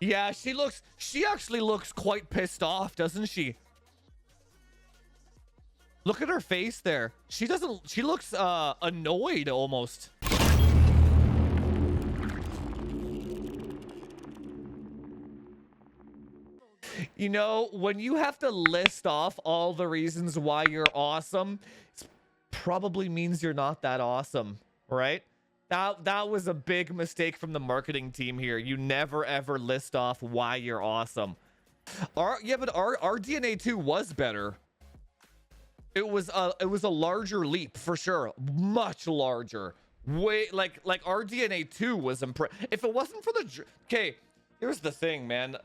Yeah, she actually looks quite pissed off, doesn't she? Look at her face there. She looks annoyed almost. You know, when you have to list off all the reasons why you're awesome, it probably means you're not that awesome, right? That was a big mistake from the marketing team here. You never ever list off why you're awesome. Yeah, but our RDNA 2 was better. It was a larger leap for sure, much larger. Way like RDNA 2 was if it wasn't for the okay, here's the thing, man.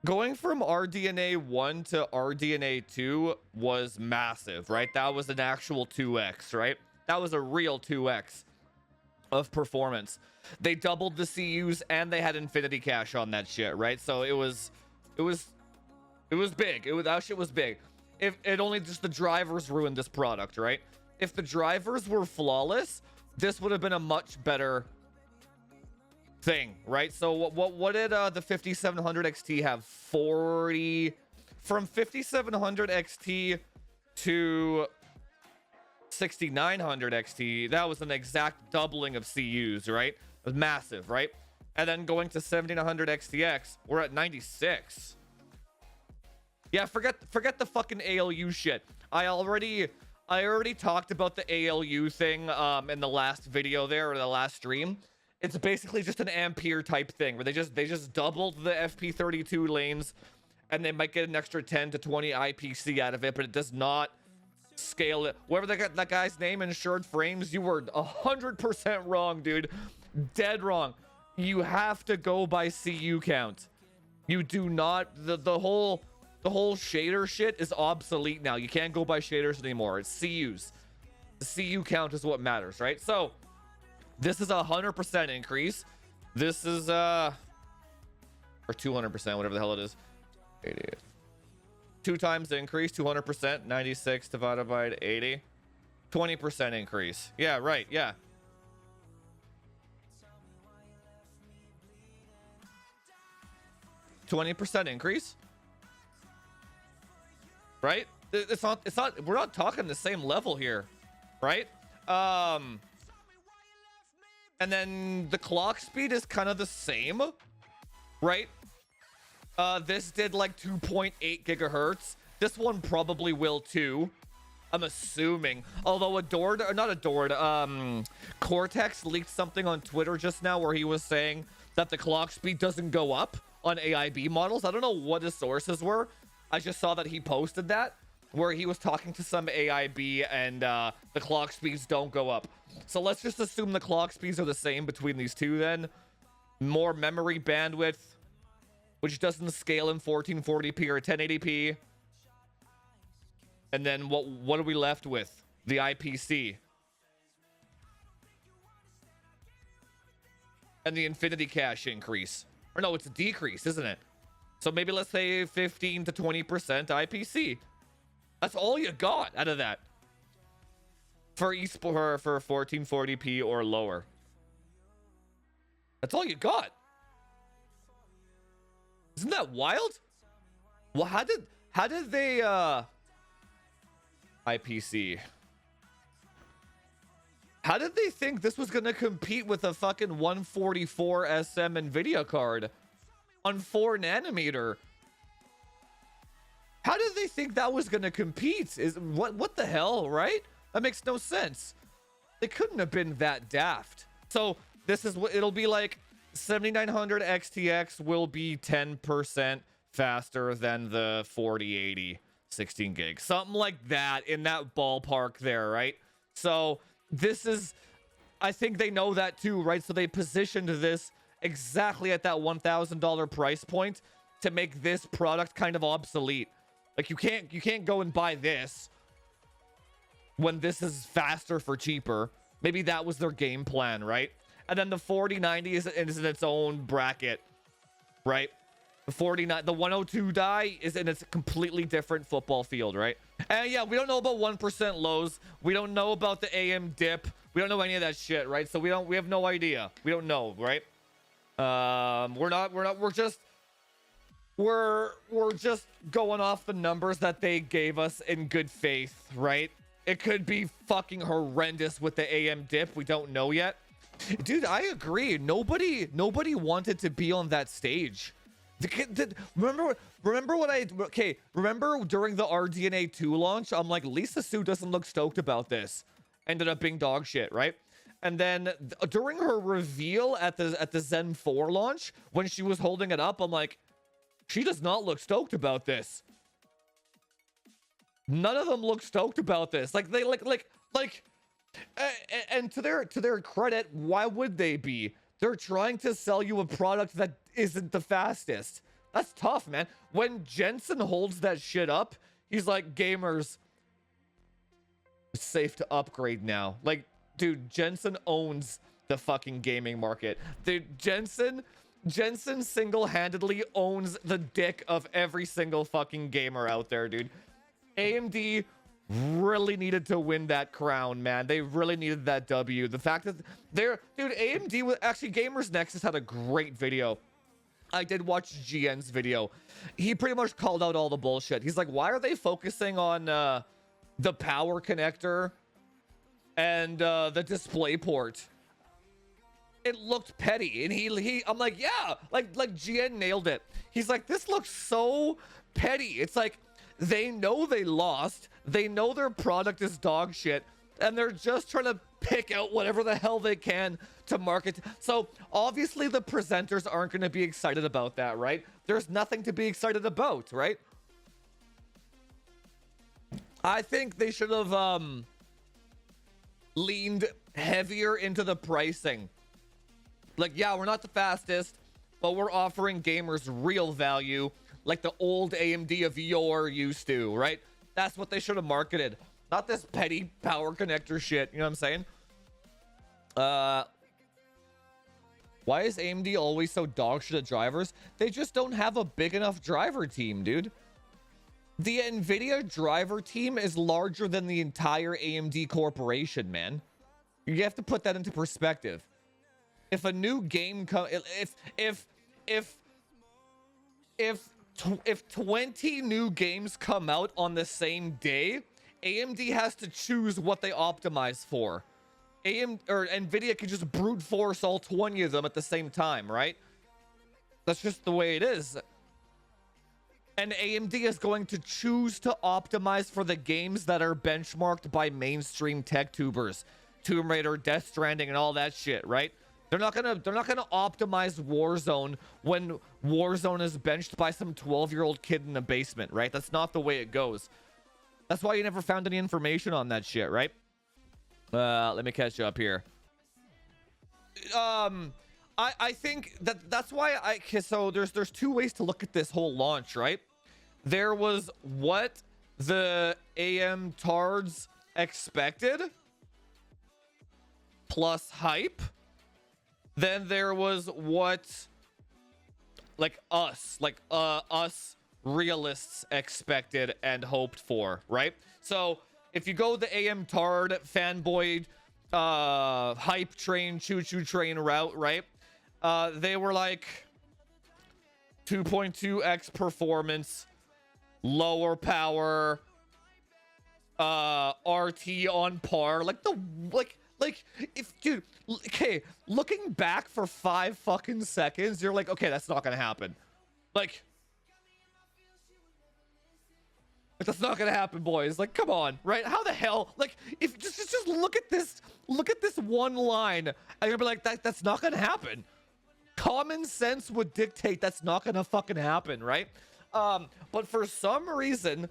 Going from RDNA 1 to RDNA 2 was massive, right? That was an actual 2x, right? That was a real 2x of performance. They doubled the CUs and they had infinity cache on that shit, right? So it was big. That shit was big. If it only just the drivers ruined this product, right? If the drivers were flawless, this would have been a much better thing, right? So what did the 5700 XT have? 40 from 5700 XT to 6900 XT. That was an exact doubling of CUs, right? It was massive, right? And then going to 7900 XTX, we're at 96. Yeah, forget the fucking ALU shit. I already talked about the ALU thing in the last video there, or the last stream. It's basically just an Ampere type thing where they just doubled the FP32 lanes and they might get an extra 10 to 20 IPC out of it, but it does not scale it. Whoever that guy's name, Insured Frames, you were 100% wrong, dude. Dead wrong. You have to go by CU count. You do not, the whole shader shit is obsolete now. You can't go by shaders anymore. It's CUs. The CU count is what matters, right? So this is 100% increase. This is or 200%, whatever the hell it is. 88. 2 times the increase, 200%. 96 divided by 80. 20% increase. Yeah, right. Yeah. %20 increase. Right? It's not, we're not talking the same level here, right? And then the clock speed is kind of the same, right? This did like 2.8 gigahertz. This one probably will too, I'm assuming. Although Cortex leaked something on Twitter just now where he was saying that the clock speed doesn't go up on AIB models. I don't know what his sources were. I just saw that he posted that where he was talking to some AIB and the clock speeds don't go up. So let's just assume the clock speeds are the same between these two then. More memory bandwidth, which doesn't scale in 1440p or 1080p. And then what are we left with? The IPC. And the infinity cache increase. Or no, it's a decrease, isn't it? So maybe let's say 15 to 20% IPC. That's all you got out of that. For eSport for 1440p or lower. That's all you got. Isn't that wild? Well, how did they IPC? How did they think this was gonna compete with a fucking 144 SM Nvidia card on 4 nanometer? How did they think that was gonna compete? What the hell, right? That makes no sense. They couldn't have been that daft. So this is what it'll be like. 7900 XTX will be 10% faster than the 4080 16 gig, something like that, in that ballpark there, right? So this is, I think they know that too, right? So they positioned this exactly at that $1,000 price point to make this product kind of obsolete. Like you can't go and buy this when this is faster for cheaper. Maybe that was their game plan, right? And then the 4090 is in its own bracket, right? The 102 die is in its completely different football field, right? And yeah, we don't know about 1% lows. We don't know about the AM dip. We don't know any of that shit, right? So we have no idea. We don't know, right? We're just going off the numbers that they gave us in good faith, right? It could be fucking horrendous with the AM dip. We don't know yet. Dude, I agree. Nobody wanted to be on that stage. Remember during the RDNA 2 launch, I'm like, Lisa Sue doesn't look stoked about this. Ended up being dog shit, right? And then during her reveal at the Zen 4 launch, when she was holding it up, I'm like, she does not look stoked about this. None of them look stoked about this. Like they and to their credit, why would they be? They're trying to sell you a product that isn't the fastest. That's tough, man. When Jensen holds that shit up, he's like, gamers, it's safe to upgrade now. Like, dude, Jensen owns the fucking gaming market. Dude, Jensen single-handedly owns the dick of every single fucking gamer out there, dude. AMD really needed to win that crown, man. They really needed that W. The fact that dude, AMD was actually, Gamers Nexus had a great video. I did watch GN's video. He pretty much called out all the bullshit. He's like, why are they focusing on the power connector and the display port? It looked petty, and I'm like, yeah, like GN nailed it. He's like, this looks so petty. It's like, they know they lost, they know their product is dog shit, and they're just trying to pick out whatever the hell they can to market. So obviously the presenters aren't going to be excited about that, right? There's nothing to be excited about, right? I think they should have leaned heavier into the pricing. Like, yeah, we're not the fastest, but we're offering gamers real value, like the old AMD of yore used to, right? That's what they should have marketed. Not this petty power connector shit, you know what I'm saying? Why is AMD always so dog shit at drivers? They just don't have a big enough driver team, dude. The NVIDIA driver team is larger than the entire AMD corporation, man. You have to put that into perspective. If a new game if 20 new games come out on the same day, AMD has to choose what they optimize for. NVIDIA can just brute force all 20 of them at the same time, right? That's just the way it is. And AMD is going to choose to optimize for the games that are benchmarked by mainstream tech tubers, Tomb Raider, Death Stranding, and all that shit, right? They're not gonna optimize Warzone when Warzone is benched by some 12-year-old kid in a basement, right? That's not the way it goes. That's why you never found any information on that shit, right? Let me catch you up here. I think that's why so there's two ways to look at this whole launch, right? There was what the AM tards expected plus hype. Then there was what us realists expected and hoped for, right? So if you go the AM tard fanboy hype train choo-choo train route, right? They were like 2.2x performance, lower power, RT on par, if dude, okay, looking back for 5 fucking seconds, you're like, okay, that's not gonna happen. Like that's not gonna happen, boys. Like, come on, right? How the hell? Like, if just look at this one line, and you'll be like, that's not gonna happen. Common sense would dictate that's not gonna fucking happen, right? But for some reason,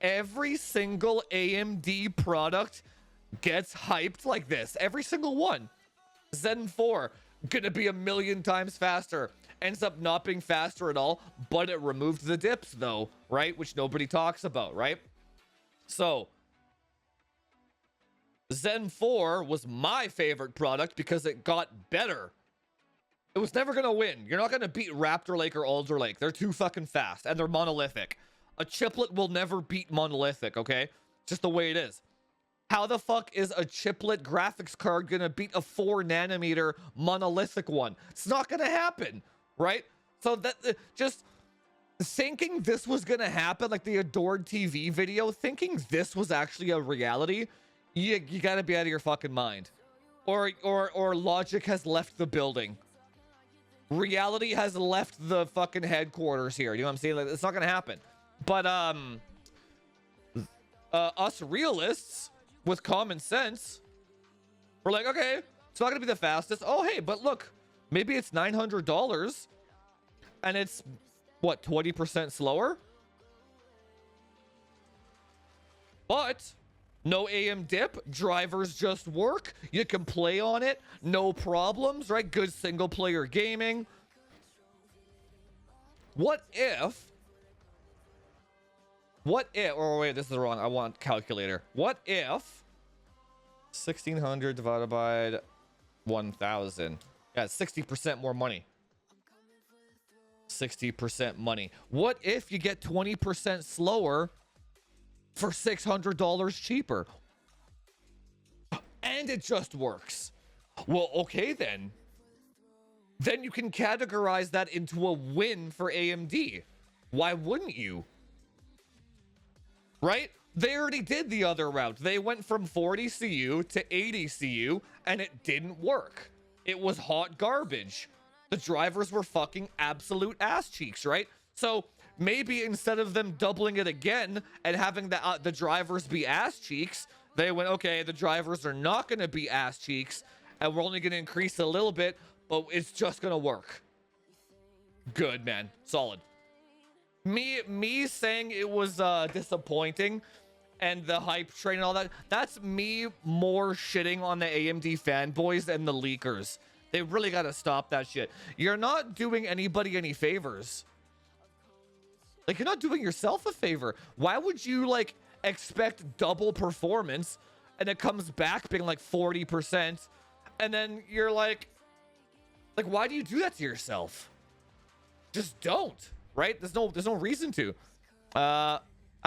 every single AMD product gets hyped like this. Every single one. Zen 4 gonna be 1,000,000 times faster. Ends up not being faster at all, but it removed the dips though, right? Which nobody talks about, right? So Zen 4 was my favorite product because it got better. It was never gonna win. You're not gonna beat Raptor Lake or Alder Lake. They're too fucking fast and they're monolithic. A chiplet will never beat monolithic, okay? Just the way it is. How the fuck is a chiplet graphics card gonna beat a 4nm monolithic one? It's not gonna happen, right? So that just thinking this was gonna happen, like the Adored TV video, thinking this was actually a reality, you gotta be out of your fucking mind. Or logic has left the building. Reality has left the fucking headquarters here. You know what I'm saying? Like, it's not gonna happen. But us realists with common sense, we're like, okay, it's not gonna be the fastest. Oh hey, but look, maybe it's $900 and it's what, 20% slower? But no AM dip, drivers just work, you can play on it, no problems, right? Good single player gaming. What if, oh wait, this is wrong, I want calculator. What if 1600 divided by 1000? Yeah, 60% more money. 60% money. What if you get 20% slower for $600 cheaper? And it just works. Well, okay then. Then you can categorize that into a win for AMD. Why wouldn't you? Right? They already did the other route. They went from 40 CU to 80 CU and it didn't work. It was hot garbage. The drivers were fucking absolute ass cheeks, right? So maybe instead of them doubling it again and having the drivers be ass cheeks, they went, okay, the drivers are not going to be ass cheeks and we're only going to increase a little bit, but it's just going to work. Good, man. Solid. Me saying it was disappointing and the hype train and all that, that's me more shitting on the AMD fanboys and the leakers. They really got to stop that shit. You're not doing anybody any favors. Like, you're not doing yourself a favor. Why would you, like, expect double performance and it comes back being like 40% and then you're like, why do you do that to yourself? Just don't, right? There's no reason to. I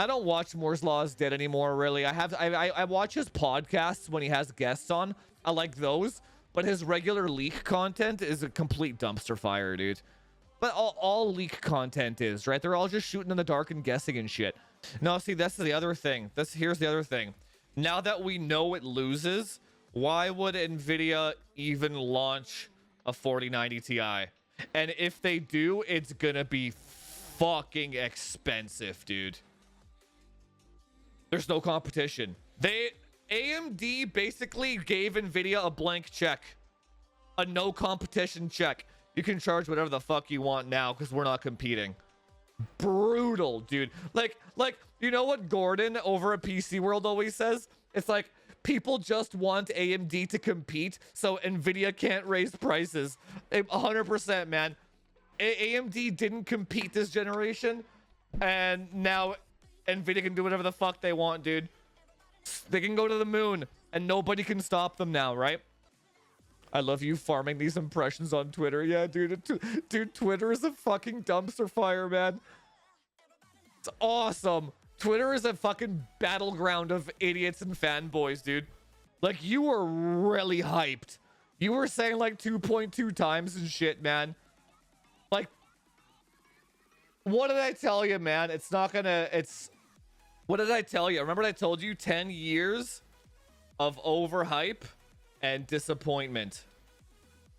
don't watch Moore's Law is Dead anymore, really. I watch his podcasts when he has guests on. I like those. But his regular leak content is a complete dumpster fire, dude. But all leak content is, right? They're all just shooting in the dark and guessing and shit. No, see, that's the other thing. Here's the other thing. Now that we know it loses, why would NVIDIA even launch a 4090 Ti? And if they do, it's gonna be fucking expensive, dude. There's no competition. AMD basically gave NVIDIA a blank check. A no competition check. You can charge whatever the fuck you want now because we're not competing. Brutal, dude. Like, you know what Gordon over at PC World always says? It's like, people just want AMD to compete so NVIDIA can't raise prices. 100%, man. AMD didn't compete this generation, and now NVIDIA can do whatever the fuck they want, dude. They can go to the moon and nobody can stop them now, right? I love you farming these impressions on Twitter. Yeah, dude. Dude, Twitter is a fucking dumpster fire, man. It's awesome. Twitter is a fucking battleground of idiots and fanboys, dude. Like, you were really hyped. You were saying like 2.2 times and shit, man. Like, what did I tell you, man? It's not gonna... What did I tell you? Remember I told you 10 years of overhype and disappointment.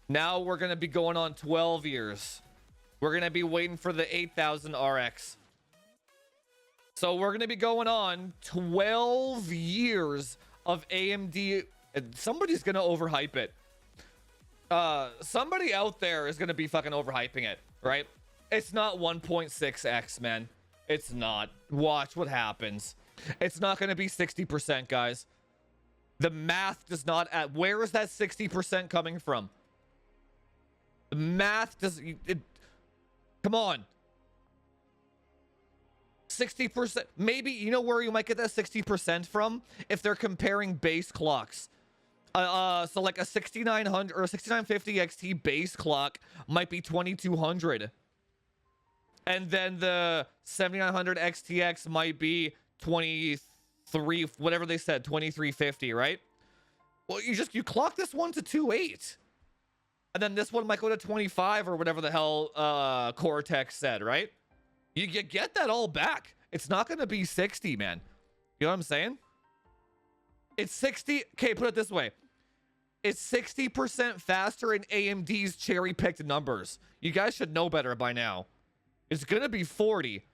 Now we're going to be going on 12 years. We're going to be waiting for the 8000 RX. So we're going to be going on 12 years of AMD. Somebody's going to overhype it. Somebody out there is going to be fucking overhyping it, right? It's not 1.6x, man. It's not. Watch what happens. It's not going to be 60%, guys. The math does not add. Where is that 60% coming from? The math does... come on. 60%. Maybe, you know where you might get that 60% from? If they're comparing base clocks. So like a 6900 or a 6950 XT base clock might be 2200. And then the 7900 XTX might be 2300 whatever they said, 2350, right? Well, you clock this one to 28. And then this one might go to 25 or whatever the hell Cortex said, right? You get that all back. It's not going to be 60, man. You know what I'm saying? It's 60. Okay, put it this way. It's 60% faster in AMD's cherry-picked numbers. You guys should know better by now. It's going to be 40.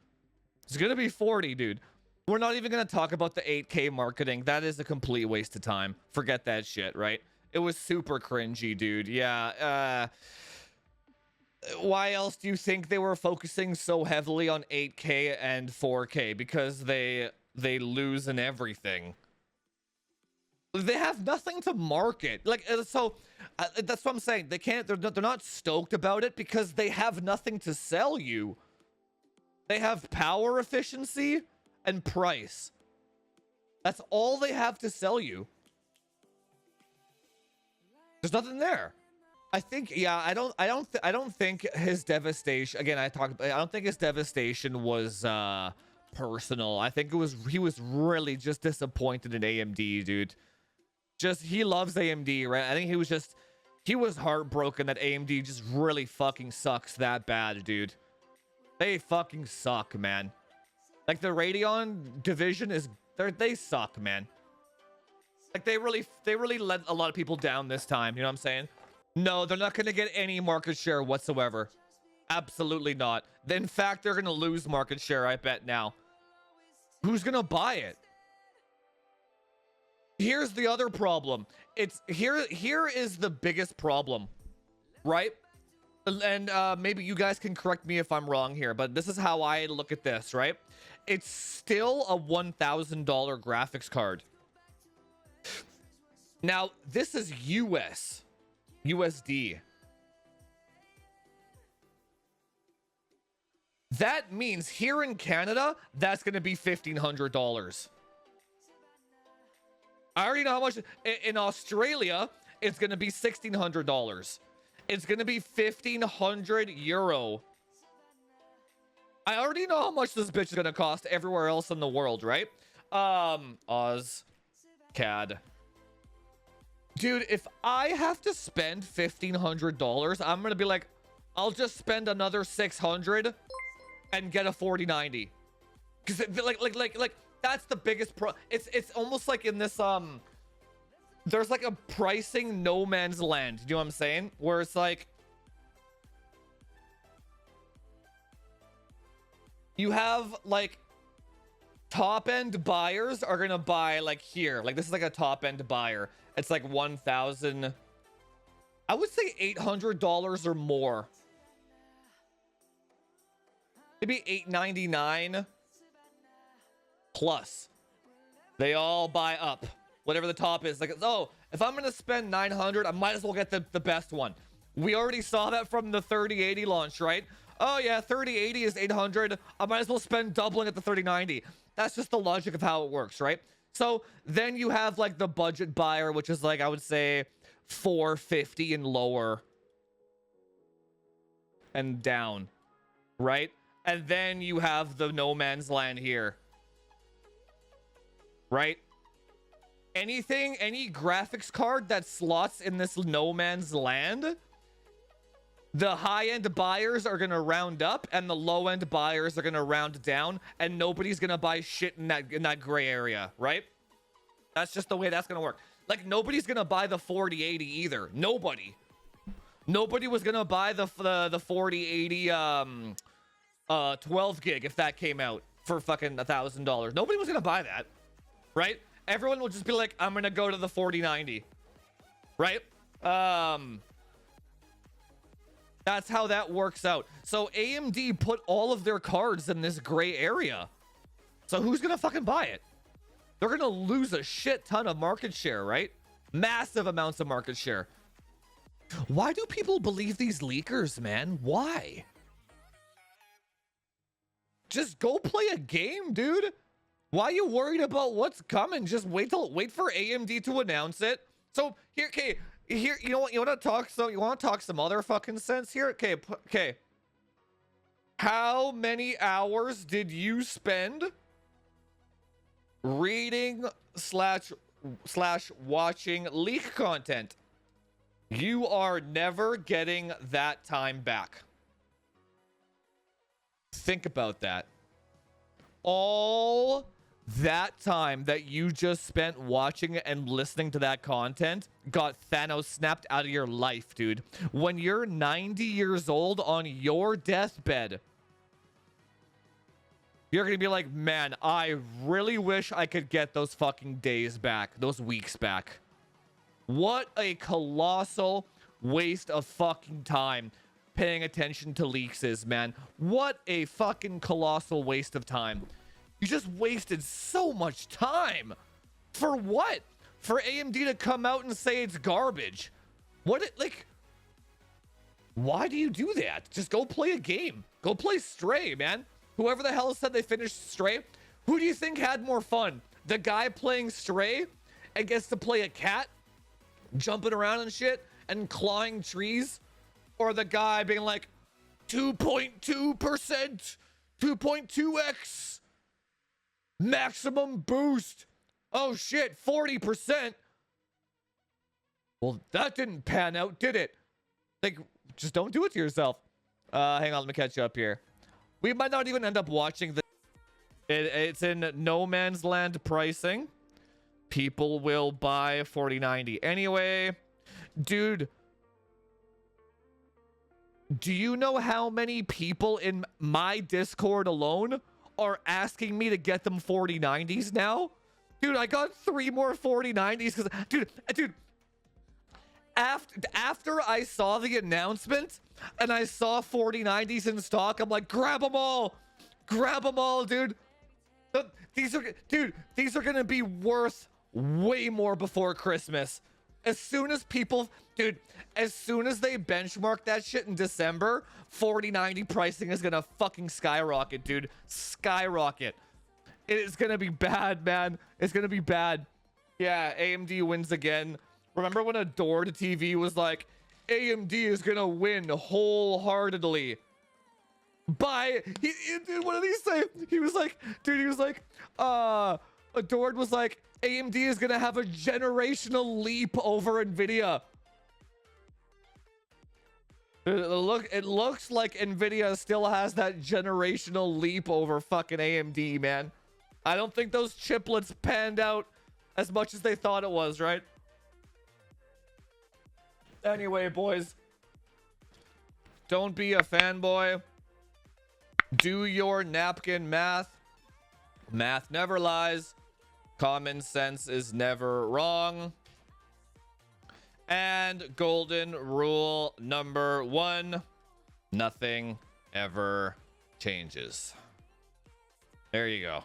It's going to be 40, dude. We're not even going to talk about the 8K marketing. That is a complete waste of time. Forget that shit, right? It was super cringy, dude. Yeah. Why else do you think they were focusing so heavily on 8K and 4K? Because they lose in everything. They have nothing to market. Like, so that's what I'm saying. They can't, they're not stoked about it because they have nothing to sell you. They have power efficiency and price. That's all they have to sell you. There's nothing there. I think, yeah, I don't think his devastation, again, I don't think his devastation was personal. I think he was really just disappointed in AMD, dude. He loves AMD, right? I think he was heartbroken that AMD just really fucking sucks that bad, dude. They fucking suck, man. Like, the Radeon division they suck, man. Like, they really let a lot of people down this time, you know what I'm saying? No, they're not going to get any market share whatsoever. Absolutely not. In fact, they're going to lose market share, I bet now. Who's going to buy it? Here's the other problem. Here is the biggest problem, right? And maybe you guys can correct me if I'm wrong here, but this is how I look at this, right? It's still a $1,000 graphics card. Now, this is USD. That means here in Canada, that's going to be $1,500. I already know how much. In Australia, it's going to be $1,600. It's going to be 1,500 euro. I already know how much this bitch is going to cost everywhere else in the world, right? Oz CAD. Dude, if I have to spend $1,500, I'm going to be like, I'll just spend another 600 and get a 4090. Cuz like that's the biggest it's almost like in this there's like a pricing no man's land. Do you know what I'm saying? Where it's like you have like top end buyers are going to buy like here. Like this is like a top end buyer. It's like 1,000. I would say $800 or more. Maybe $899 plus. They all buy up. Whatever the top is. Like, oh, if I'm going to spend 900, I might as well get the best one. We already saw that from the 3080 launch, right? Oh yeah, 3080 is 800. I might as well spend doubling at the 3090. That's just the logic of how it works, right? So then you have like the budget buyer, which is like, I would say 450 and lower and down, right? And then you have the no man's land here, right? Any graphics card that slots in this no man's land, the high-end buyers are going to round up and the low-end buyers are going to round down, and nobody's going to buy shit in that gray area, right? That's just the way that's going to work. Like, nobody's going to buy the 4080 either. Nobody was going to buy the 4080 12 gig if that came out for fucking $1,000. Nobody was going to buy that, right? Everyone will just be like, I'm going to go to the 4090, right? That's how that works out. So AMD put all of their cards in this gray area. So who's going to fucking buy it? They're going to lose a shit ton of market share, right? Massive amounts of market share. Why do people believe these leakers, man? Why? Just go play a game, dude. Why are you worried about what's coming? Just wait for AMD to announce it. So here, okay, here, you know what? You want to talk some other fucking sense here? Okay. How many hours did you spend reading slash watching leak content. You are never getting that time back. Think about that. All that time that you just spent watching and listening to that content got Thanos snapped out of your life, dude. When you're 90 years old on your deathbed, you're gonna be like, man, I really wish I could get those fucking days back, those weeks back. What a colossal waste of fucking time paying attention to leaks is, man. What a fucking colossal waste of time. You just wasted so much time. For what? For AMD to come out and say it's garbage. Like, why do you do that? Just go play a game. Go play Stray, man. Whoever the hell said they finished Stray, who do you think had more fun? The guy playing Stray and gets to play a cat, jumping around and shit and clawing trees, or the guy being like 2.2%, 2.2x maximum boost? Oh shit, 40%. Well, that didn't pan out, did it? Like, just don't do it to yourself. Hang on, let me catch you up here. We might not even end up watching the. It's in no man's land pricing. People will buy 4090 anyway. Dude, do you know how many people in my Discord alone are asking me to get them 4090s now? Dude, I got 3 more 4090s because, dude, after I saw the announcement and I saw 4090s in stock, I'm like, grab them all, dude. These are gonna be worth way more before Christmas. As soon as people, dude, as soon as they benchmark that shit in December, 4090 pricing is gonna fucking skyrocket, dude. Skyrocket. It is gonna be bad, man. It's gonna be bad. Yeah, AMD wins again. Remember when Adored TV was like, AMD is gonna win wholeheartedly? What did he say? He was like, Adored was like, AMD is gonna have a generational leap over Nvidia. It looks like Nvidia still has that generational leap over fucking AMD, man. I don't think those chiplets panned out as much as they thought it was, right? Anyway, boys, don't be a fanboy. Do your napkin math. Math never lies. Common sense is never wrong. And golden rule number 1, nothing ever changes. There you go.